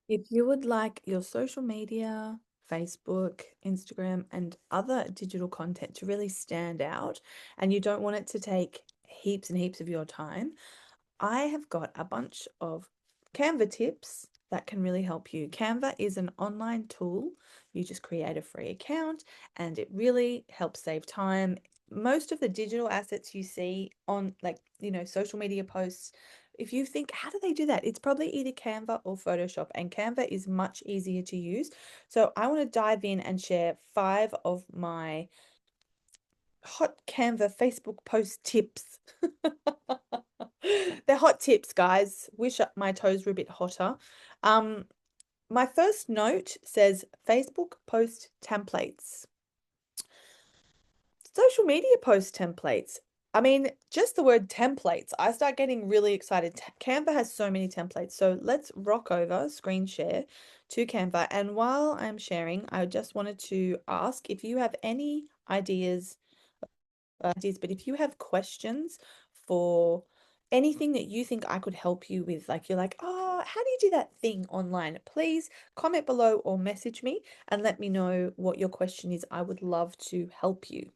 If you would like your social media, Facebook, Instagram, and other digital content to really stand out, and you don't want it to take heaps and heaps of your time, I have got a bunch of Canva tips that can really help you. Canva is an online tool. You just create a free account and it really helps save time. Most of the digital assets you see on, like, social media posts, if you think, how do they do that? It's probably either Canva or Photoshop, and Canva is much easier to use. So I want to dive in and share 5 of my hot Canva Facebook post tips. They're hot tips, guys. Wish my toes were a bit hotter. Um, my first note says Facebook post templates. Social media post templates. I mean, just the word templates, I start getting really excited. Canva has so many templates. So let's rock over, screen share to Canva. And while I'm sharing, I just wanted to ask if you have any ideas, but if you have questions for anything that you think I could help you with, like you're like, oh, how do you do that thing online? Please comment below or message me and let me know what your question is. I would love to help you.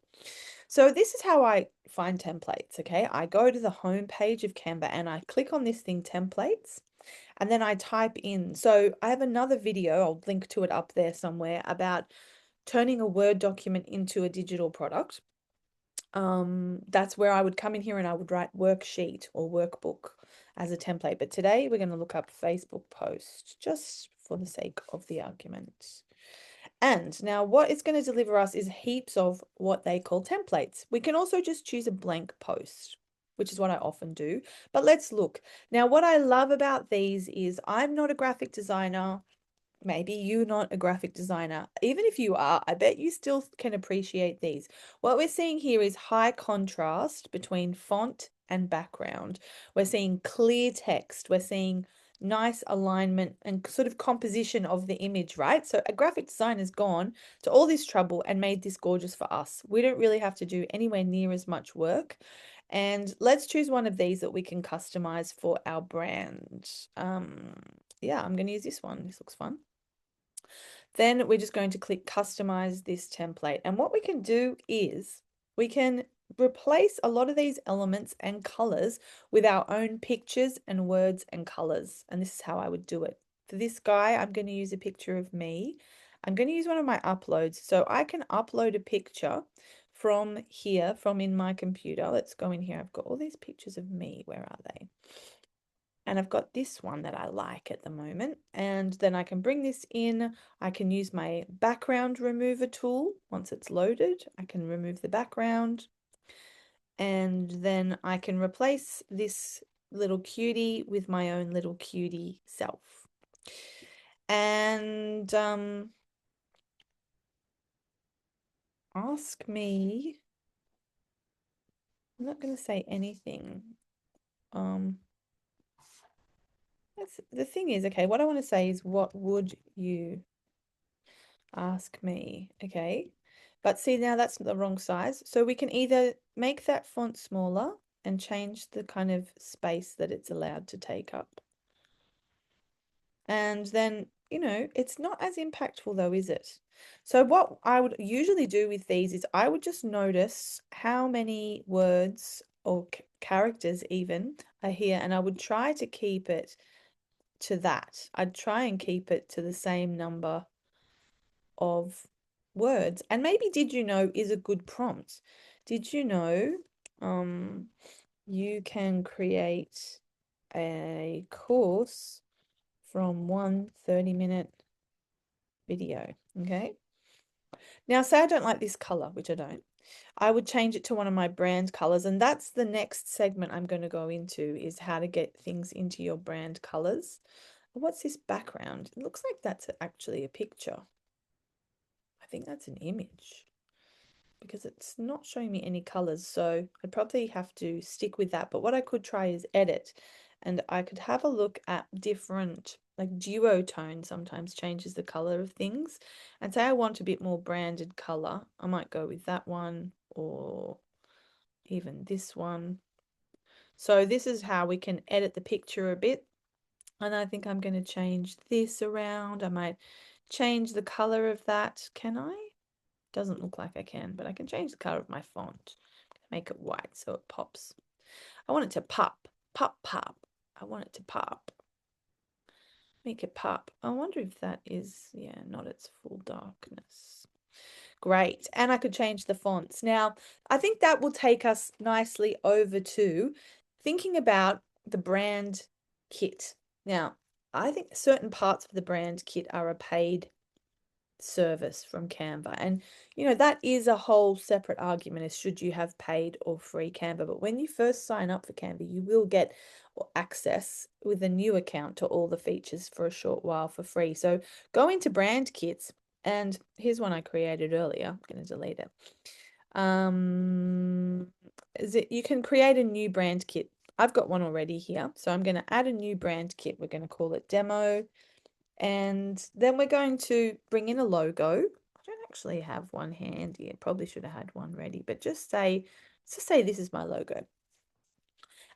So this is how I find templates, okay? I go to the home page of Canva and I click on this thing, templates, and then I type in. So I have another video, I'll link to it up there somewhere, about turning a Word document into a digital product. That's where I would come in here and I would write worksheet or workbook as a template. But today we're going to look up Facebook post just for the sake of the argument. And now what it's going to deliver us is heaps of what they call templates. We can also just choose a blank post, which is what I often do. But let's look. Now, what I love about these is I'm not a graphic designer. Maybe you're not a graphic designer. Even if you are, I bet you still can appreciate these. What we're seeing here is high contrast between font and background. We're seeing clear text. We're seeing nice alignment and sort of composition of the image, right? So a graphic designer's gone to all this trouble and made this gorgeous for us. We don't really have to do anywhere near as much work. And let's choose one of these that we can customize for our brand. Yeah, I'm going to use this one. This looks fun. Then we're just going to click customize this template. And what we can do is we can replace a lot of these elements and colors with our own pictures and words and colors. And this is how I would do it. For this guy, I'm going to use a picture of me. I'm going to use one of my uploads. So I can upload a picture from here, from in my computer. Let's go in here. I've got all these pictures of me. Where are they? And I've got this one that I like at the moment. And then I can bring this in. I can use my background remover tool. Once it's loaded, I can remove the background. And then I can replace this little cutie with my own little cutie self. And ask me, I'm not going to say anything. Um, the thing is, okay, what I want to say is, what would you ask me? Okay. But see, now that's the wrong size. So we can either make that font smaller and change the kind of space that it's allowed to take up. And then, it's not as impactful though, is it? So what I would usually do with these is I would just notice how many words or characters even are here, and I would try to keep it to that. I'd try and keep it to the same number of words. And maybe did you know is a good prompt. Did you know you can create a course from one 30-minute video, okay? Now, say I don't like this color, which I don't. I would change it to one of my brand colors, and that's the next segment I'm going to go into, is how to get things into your brand colors. What's this background? It looks like that's actually a picture. I think that's an image because it's not showing me any colors. So I'd probably have to stick with that. But what I could try is edit, and I could have a look at different, like duotone sometimes changes the color of things. And say I want a bit more branded color, I might go with that one or even this one. So this is how we can edit the picture a bit. And I think I'm going to change this around. I might change the color of that. Can I? Doesn't look like I can, but I can change the color of my font. Make it white so it pops. I want it to pop, pop, pop. I want it to pop. Make it pop. I wonder if that is, yeah, not its full darkness. Great. And I could change the fonts. Now, I think that will take us nicely over to thinking about the brand kit. Now, I think certain parts of the brand kit are a paid service from Canva. And, that is a whole separate argument as should you have paid or free Canva. But when you first sign up for Canva, you will get access with a new account to all the features for a short while for free. So go into brand kits, and here's one I created earlier. I'm going to delete it. You can create a new brand kit. I've got one already here. So I'm going to add a new brand kit. We're going to call it demo. And then we're going to bring in a logo. I don't actually have one handy. I probably should have had one ready, but just say this is my logo.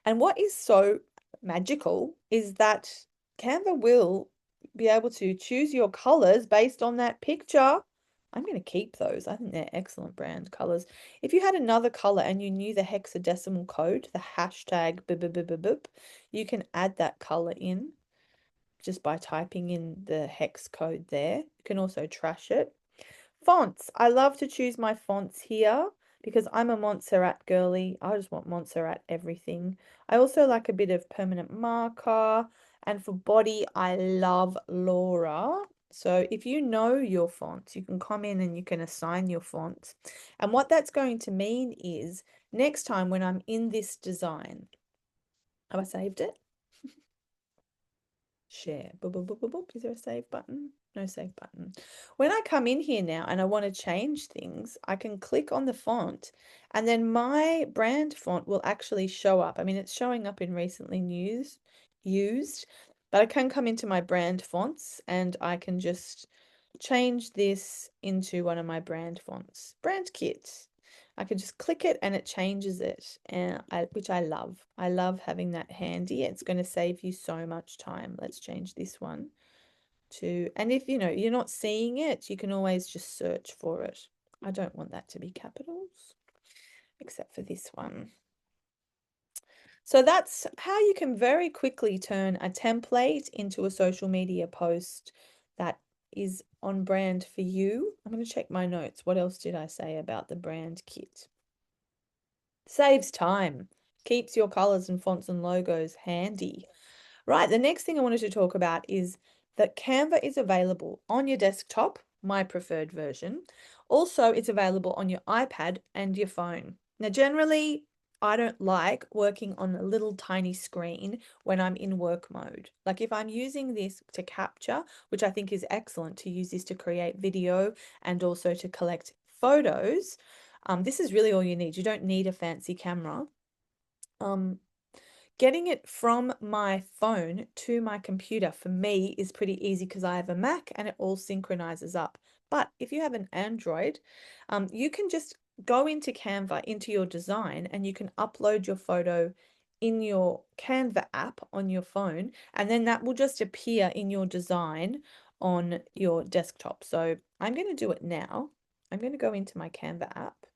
And what is so magical is that Canva will be able to choose your colors based on that picture. I'm going to keep those. I think they're excellent brand colors. If you had another color and you knew the hexadecimal code, the hashtag #, you can add that color in just by typing in the hex code there. You can also trash it. Fonts. I love to choose my fonts here because I'm a Montserrat girly. I just want Montserrat everything. I also like a bit of permanent marker. And for body, I love Laura. So if you know your fonts, you can come in and you can assign your fonts. And what that's going to mean is next time when I'm in this design, have I saved it? Share. Boop, boop, boop, boop, boop. Is there a save button? No save button. When I come in here now and I want to change things, I can click on the font and then my brand font will actually show up. I mean, it's showing up in recently used, but I can come into my brand fonts and I can just change this into one of my brand fonts. Brand kit. I can just click it and it changes it, and which I love. I love having that handy. It's going to save you so much time. Let's change this one to, and if you're not seeing it, you can always just search for it. I don't want that to be capitals, except for this one. So that's how you can very quickly turn a template into a social media post that is on brand for you. I'm going to check my notes. What else did I say about the brand kit? Saves time, keeps your colors and fonts and logos handy. Right, the next thing I wanted to talk about is that Canva is available on your desktop, my preferred version. Also, it's available on your iPad and your phone. Now, generally, I don't like working on a little tiny screen when I'm in work mode. Like if I'm using this to capture, which I think is excellent to use this to create video and also to collect photos, this is really all you need. You don't need a fancy camera. Getting it from my phone to my computer for me is pretty easy because I have a Mac and it all synchronizes up. But if you have an Android, you can just go into Canva, into your design, and you can upload your photo in your Canva app on your phone, and then that will just appear in your design on your desktop. So I'm going to do it now. I'm going to go into my Canva app.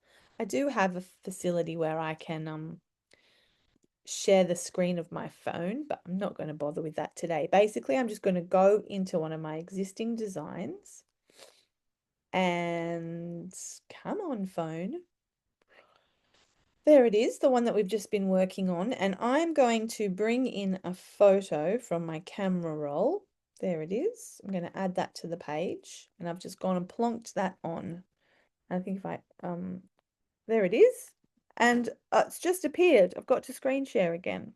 I do have a facility where I can share the screen of my phone, but I'm not going to bother with that today. Basically, I'm just going to go into one of my existing designs and come on, phone. There it is, the one that we've just been working on. And I'm going to bring in a photo from my camera roll. There it is. I'm going to add that to the page, and I've just gone and plonked that on. I think if I, there it is. And it's just appeared. I've got to screen share again.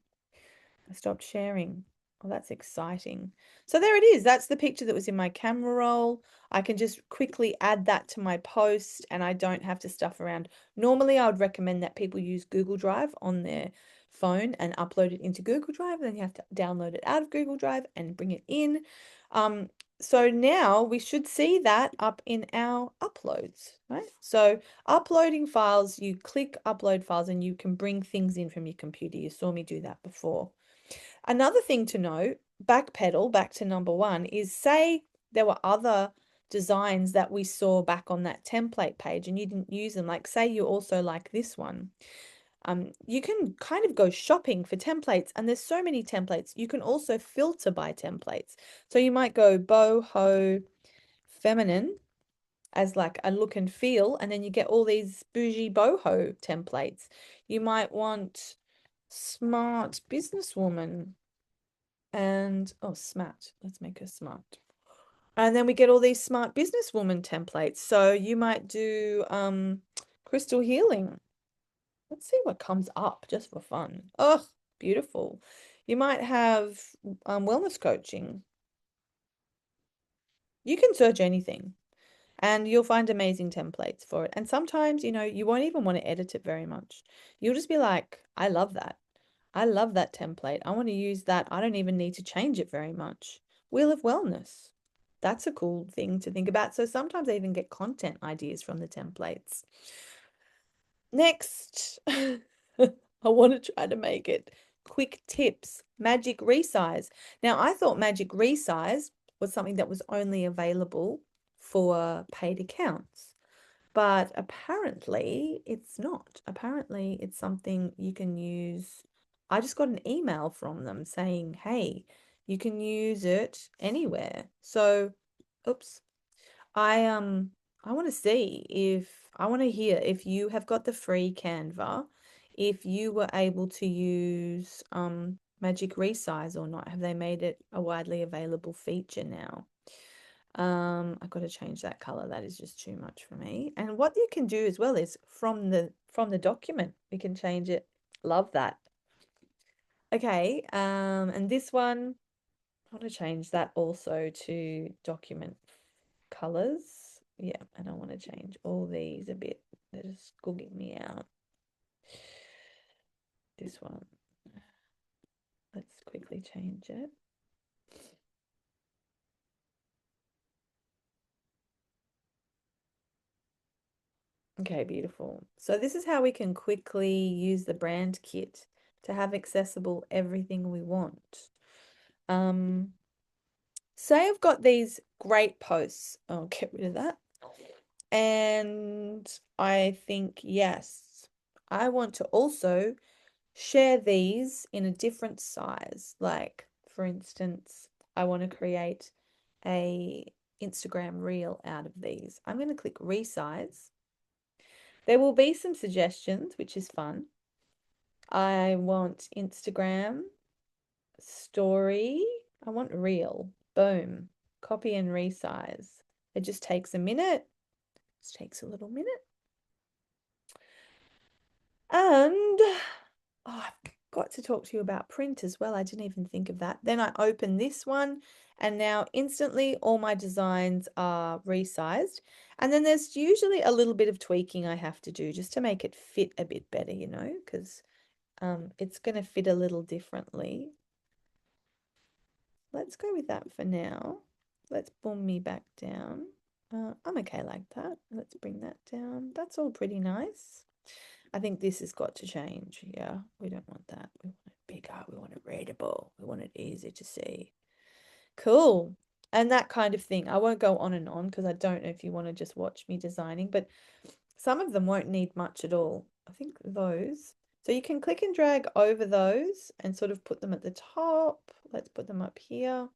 I stopped sharing. Oh, that's exciting. So there it is. That's the picture that was in my camera roll. I can just quickly add that to my post and I don't have to stuff around. Normally, I would recommend that people use Google Drive on their phone and upload it into Google Drive. Then you have to download it out of Google Drive and bring it in. So now we should see that up in our uploads, right? So uploading files, you click upload files and you can bring things in from your computer. You saw me do that before. Another thing to note, backpedal back to number one is say there were other designs that we saw back on that template page and you didn't use them. Like say you also like this one. You can kind of go shopping for templates, and there's so many templates. You can also filter by templates. So you might go boho feminine as like a look and feel, and then you get all these bougie boho templates. You might want smart businesswoman and oh, smart. Let's make her smart. And then we get all these smart businesswoman templates. So you might do crystal healing. Let's see what comes up just for fun. Oh, beautiful. You might have wellness coaching. You can search anything and you'll find amazing templates for it. And sometimes, you won't even want to edit it very much. You'll just be like, I love that. I love that template. I want to use that. I don't even need to change it very much. Wheel of Wellness. That's a cool thing to think about. So sometimes I even get content ideas from the templates. Next, I want to try to make it quick tips, magic resize. Now, I thought magic resize was something that was only available for paid accounts, but apparently it's not. Apparently, it's something you can use. I just got an email from them saying, hey, you can use it anywhere. So, oops. I want to see if I want to hear if you have got the free Canva, if you were able to use Magic Resize or not. Have they made it a widely available feature now? I've got to change that color. That is just too much for me. And what you can do as well is from the document, we can change it. Love that. Okay, and this one, I want to change that also to document colors. Yeah, and I want to change all these a bit. They're just skugging me out. This one. Let's quickly change it. Okay, beautiful. So this is how we can quickly use the brand kit to have accessible everything we want. Um, Say I've got these great posts. I'll get rid of that. And I think, yes, I want to also share these in a different size. Like, for instance, I want to create a Instagram reel out of these. I'm going to click resize. There will be some suggestions, which is fun. I want Instagram, story. I want reel. Boom. Copy and resize. It just takes a minute. It takes a little minute. And I've got to talk to you about print as well. I didn't even think of that. Then I open this one and now instantly all my designs are resized. And then there's usually a little bit of tweaking I have to do just to make it fit a bit better, because it's going to fit a little differently. Let's go with that for now. Let's boom me back down. I'm okay like that. Let's bring that down. That's all pretty nice. I think this has got to change. Yeah, we don't want that. We want it bigger. We want it readable. We want it easy to see. Cool. And that kind of thing. I won't go on and on because I don't know if you want to just watch me designing, but some of them won't need much at all. I think those. So you can click and drag over those and sort of put them at the top. Let's put them up here.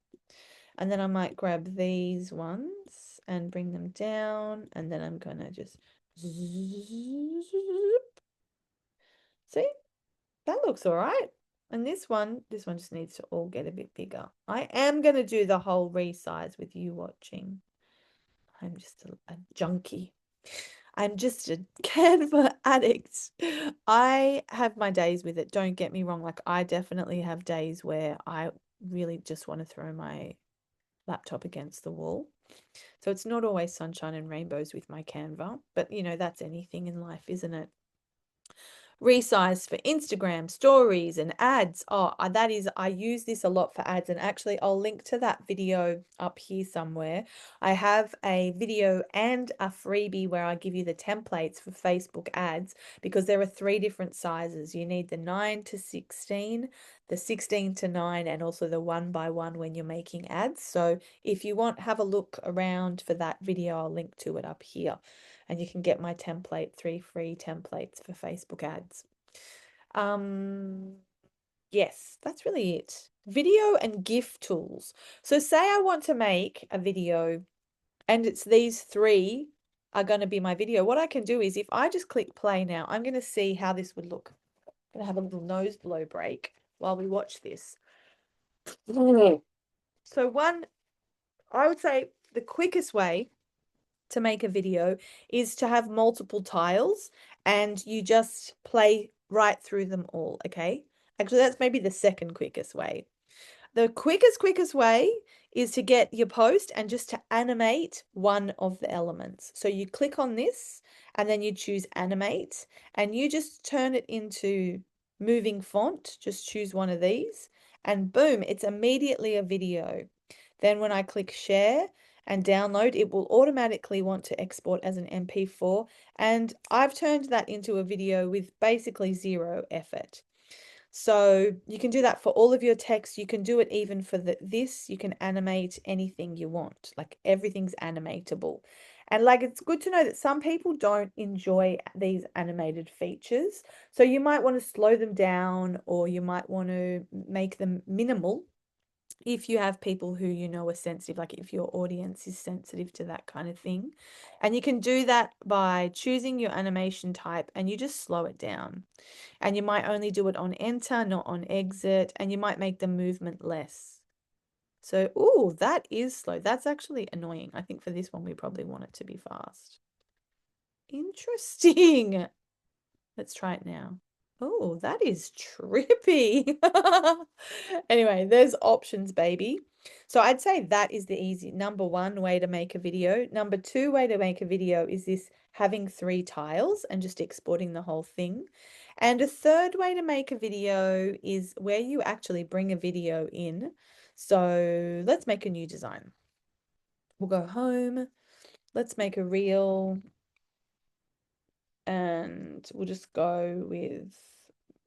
And then I might grab these ones and bring them down. And then I'm going to just see, that looks all right. And this one just needs to all get a bit bigger. I am going to do the whole resize with you watching. I'm just a junkie. I'm just a Canva addict. I have my days with it. Don't get me wrong. Like, I definitely have days where I really just want to throw my laptop against the wall. So it's not always sunshine and rainbows with my Canva, but that's anything in life, isn't it? Resize for Instagram stories and ads. Oh, I use this a lot for ads, and actually I'll link to that video up here somewhere. I have a video and a freebie where I give you the templates for Facebook ads, because there are 3 different sizes. You need the 9 to 16, the 16 to 9, and also the 1x1 when you're making ads. So if you want, have a look around for that video. I'll link to it up here. And you can get my template, 3 free templates for Facebook ads. Yes, that's really it. Video and GIF tools. So say I want to make a video and it's these 3 are going to be my video. What I can do is, if I just click play now, I'm going to see how this would look. I'm going to have a little nose blow break while we watch this. So I would say the quickest way to make a video is to have multiple tiles and you just play right through them all, okay? Actually, that's maybe the second quickest way. The quickest way is to get your post and just to animate one of the elements. So you click on this and then you choose animate and you just turn it into moving font. Just choose one of these and boom, it's immediately a video. Then when I click share and download, it will automatically want to export as an MP4. And I've turned that into a video with basically 0 effort. So you can do that for all of your text. You can do it even for this. You can animate anything you want. Like everything's animatable. And like it's good to know that some people don't enjoy these animated features. So you might want to slow them down, or you might want to make them minimal if you have people who you know are sensitive, like if your audience is sensitive to that kind of thing. And you can do that by choosing your animation type and you just slow it down. And you might only do it on enter, not on exit, and you might make the movement less. So, oh, that is slow. That's actually annoying. I think for this one, we probably want it to be fast. Interesting. Let's try it now. Oh, that is trippy. Anyway, there's options, baby. So I'd say that is the easy number 1 way to make a video. Number 2 way to make a video is this having 3 tiles and just exporting the whole thing. And a third way to make a video is where you actually bring a video in. So let's make a new design. We'll go home. Let's make a reel. And we'll just go with,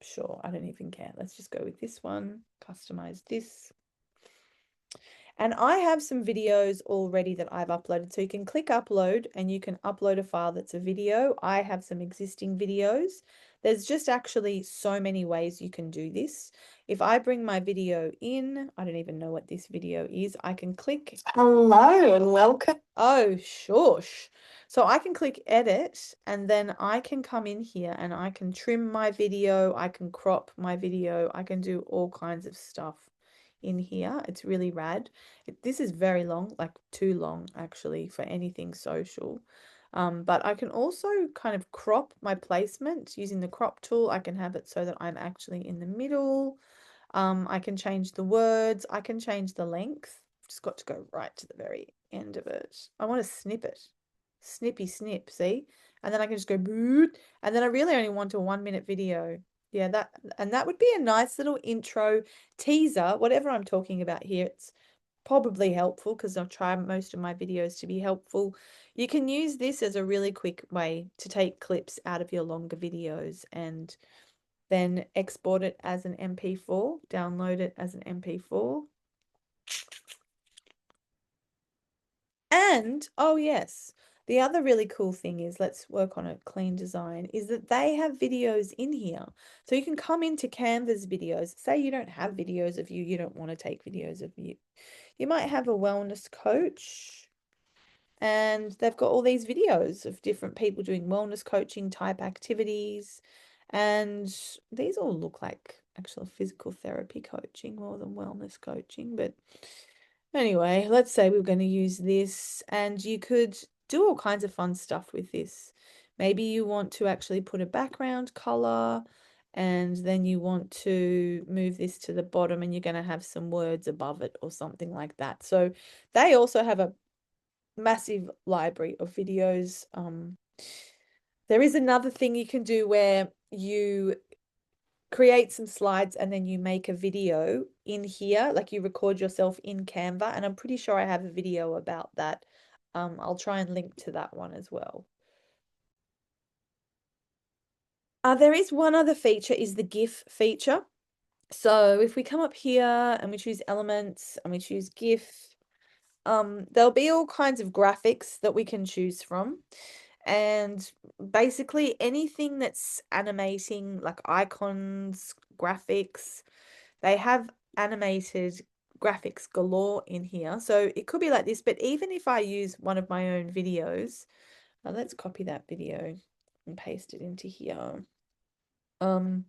sure, I don't even care. Let's just go with this one, customize this. And I have some videos already that I've uploaded. So you can click upload and you can upload a file that's a video. I have some existing videos. There's just actually so many ways you can do this. If I bring my video in, I don't even know what this video is. I can click. Hello and welcome. Oh, shush. So I can click edit and then I can come in here and I can trim my video. I can crop my video. I can do all kinds of stuff in here. It's really rad. This is very long, like too long actually for anything social. But I can also kind of crop my placement using the crop tool. I can have it so that I'm actually in the middle. I can change the words. I can change the length. Just got to go right to the very end of it. I want to snip it. Snippy snip, see? And then I can just go boot. And then I really only want a 1-minute video. Yeah, that would be a nice little intro teaser. Whatever I'm talking about here, it's probably helpful because I'll try most of my videos to be helpful. You can use this as a really quick way to take clips out of your longer videos and then export it as an MP4, download it as an MP4. And, oh yes, the other really cool thing is, let's work on a clean design, is that they have videos in here. So you can come into Canva's videos. Say you don't have videos of you, you don't want to take videos of you. You might have a wellness coach and they've got all these videos of different people doing wellness coaching type activities. And these all look like actual physical therapy coaching more than wellness coaching, but anyway, let's say we're going to use this and you could do all kinds of fun stuff with this. Maybe you want to actually put a background color and then you want to move this to the bottom and you're going to have some words above it or something like that. So they also have a massive library of videos. There is another thing you can do where you create some slides and then you make a video in here, like you record yourself in Canva, and I'm pretty sure I have a video about that. I'll try and link to that one as well. There is one other feature, is the GIF feature. So if we come up here and we choose elements and we choose GIF, there'll be all kinds of graphics that we can choose from. And basically anything that's animating, like icons, graphics, they have animated graphics galore in here. So it could be like this, but even if I use one of my own videos, let's copy that video and paste it into here. Um,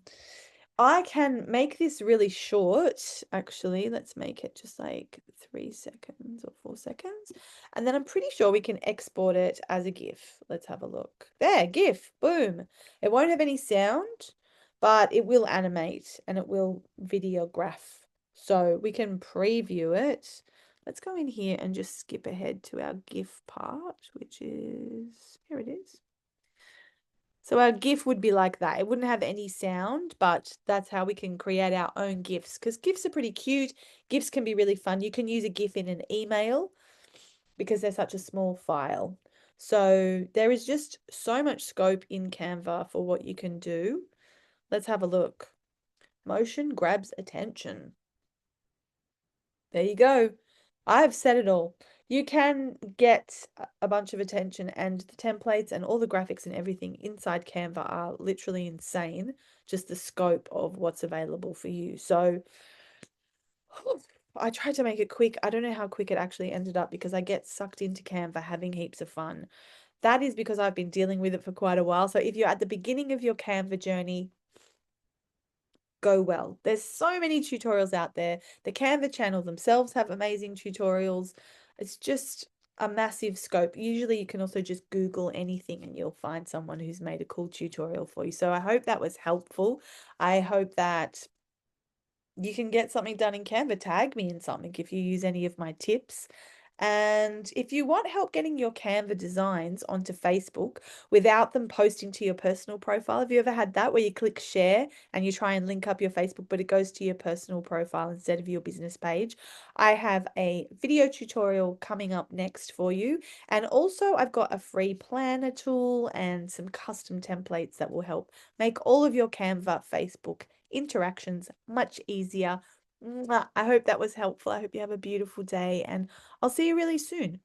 I can make this really short, actually. Let's make it just like 3 seconds or 4 seconds. And then I'm pretty sure we can export it as a GIF. Let's have a look. There, GIF, boom. It won't have any sound, but it will animate and it will videograph. So we can preview it. Let's go in here and just skip ahead to our GIF part, which is, here it is. So our GIF would be like that. It wouldn't have any sound, but that's how we can create our own GIFs, because GIFs are pretty cute. GIFs can be really fun. You can use a GIF in an email because they're such a small file. So there is just so much scope in Canva for what you can do. Let's have a look. Motion grabs attention. There you go. I've said it all. You can get a bunch of attention, and the templates and all the graphics and everything inside Canva are literally insane. Just the scope of what's available for you. So I tried to make it quick. I don't know how quick it actually ended up because I get sucked into Canva having heaps of fun. That is because I've been dealing with it for quite a while. So if you're at the beginning of your Canva journey, go well. There's so many tutorials out there. The Canva channel themselves have amazing tutorials. It's just a massive scope. Usually you can also just Google anything and you'll find someone who's made a cool tutorial for you. So I hope that was helpful. I hope that you can get something done in Canva. Tag me in something if you use any of my tips. And if you want help getting your Canva designs onto Facebook without them posting to your personal profile, have you ever had that where you click share and you try and link up your Facebook, but it goes to your personal profile instead of your business page? I have a video tutorial coming up next for you. And also I've got a free planner tool and some custom templates that will help make all of your Canva Facebook interactions much easier. I hope that was helpful. I hope you have a beautiful day, and I'll see you really soon.